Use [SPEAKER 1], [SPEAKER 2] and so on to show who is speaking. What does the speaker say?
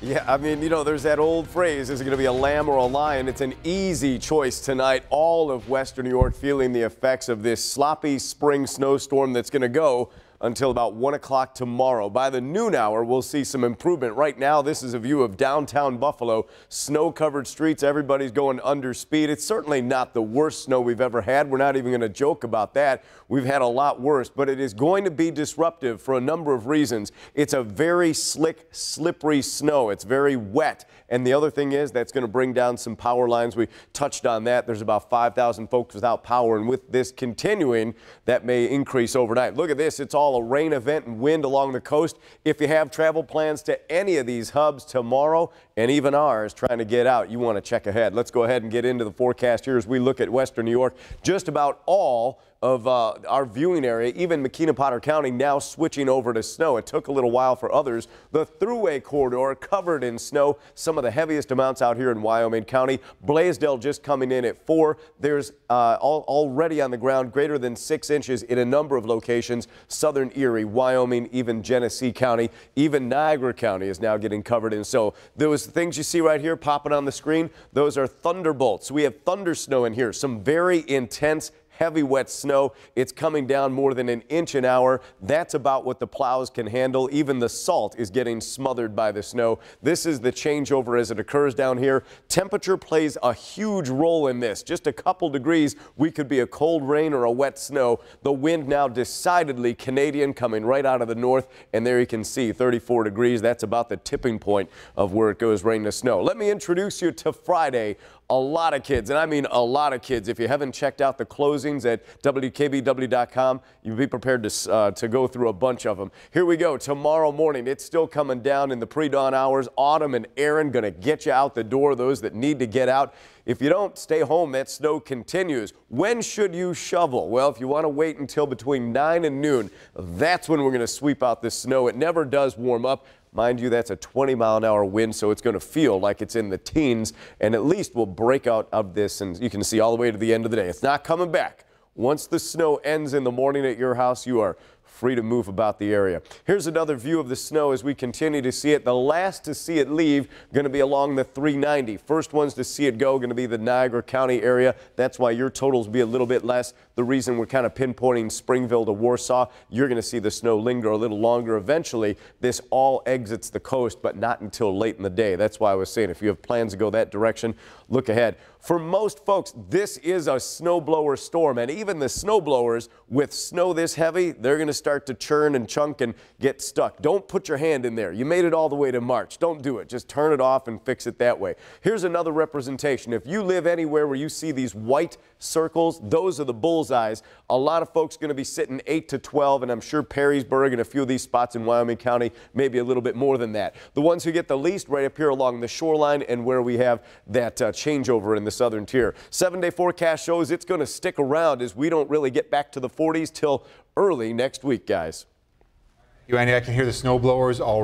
[SPEAKER 1] Yeah, I mean, there's that old phrase, is it going to be a lamb or a lion? It's an easy choice tonight. All of Western New York feeling the effects of this sloppy spring snowstorm that's going to go until about 1 o'clock tomorrow. By the noon hour, we'll see some improvement. Right now, this is a view of downtown Buffalo. Snow-covered streets, everybody's going under speed. It's certainly not the worst snow we've ever had. We're not even going to joke about that. We've had a lot worse, but it is going to be disruptive for a number of reasons. It's a very slick, slippery snow. It's very wet. And the other thing is that's going to bring down some power lines. We touched on that. There's about 5,000 folks without power, and with this continuing, that may increase overnight. Look at this. It's all a rain event and wind along the coast. If you have travel plans to any of these hubs tomorrow, and even ours, trying to get out, you want to check ahead. Let's go ahead and get into the forecast here as we look at Western New York. Just about all of our viewing area, even McKenna-Potter County, now switching over to snow. It took a little while for others. The Thruway corridor covered in snow. Some of the heaviest amounts out here in Wyoming County. Blaisdell just coming in at 4. There's already on the ground greater than 6 inches in a number of locations. Southern Erie, Wyoming, even Genesee County, even Niagara County is now getting covered in snow. Those things you see right here popping on the screen, those are thunderbolts. We have thunder snow in here, some very intense heavy wet snow. It's coming down more than an inch an hour. That's about what the plows can handle. Even the salt is getting smothered by the snow. This is the changeover as it occurs down here. Temperature plays a huge role in this. Just a couple degrees, we could be a cold rain or a wet snow. The wind now decidedly Canadian, coming right out of the north, and there you can see 34 degrees. That's about the tipping point of where it goes rain to snow. Let me introduce you to Friday. A lot of kids, and I mean a lot of kids. If you haven't checked out the closings at WKBW.com, you'd be prepared to go through a bunch of them. Here we go. Tomorrow morning, it's still coming down in the pre-dawn hours. Autumn and Aaron going to get you out the door, those that need to get out. If you don't stay home, that snow continues. When should you shovel? Well, if you want to wait until between 9 and noon, that's when we're going to sweep out the snow. It never does warm up. Mind you, that's a 20-mile-an-hour wind, so it's going to feel like it's in the teens, and at least we'll break out of this, and you can see all the way to the end of the day. It's not coming back. Once the snow ends in the morning at your house, you are free to move about the area. Here's another view of the snow as we continue to see it. The last to see it leave going to be along the 390. First ones to see it go going to be the Niagara County area. That's why your totals will be a little bit less. The reason we're kind of pinpointing Springville to Warsaw, you're going to see the snow linger a little longer. Eventually, this all exits the coast, but not until late in the day. That's why I was saying if you have plans to go that direction, look ahead. For most folks, this is a snowblower storm, and even the snowblowers with snow this heavy, they're going to start to churn and chunk and get stuck. Don't put your hand in there. You made it all the way to March. Don't do it. Just turn it off and fix it that way. Here's another representation. If you live anywhere where you see these white circles, those are the bullseyes. A lot of folks going to be sitting 8 to 12, and I'm sure Perrysburg and a few of these spots in Wyoming County, maybe a little bit more than that. The ones who get the least right up here along the shoreline and where we have that changeover in the southern tier. 7-day forecast shows it's going to stick around as we don't really get back to the 40s till early next week, guys.
[SPEAKER 2] Andy, I can hear the snowblowers all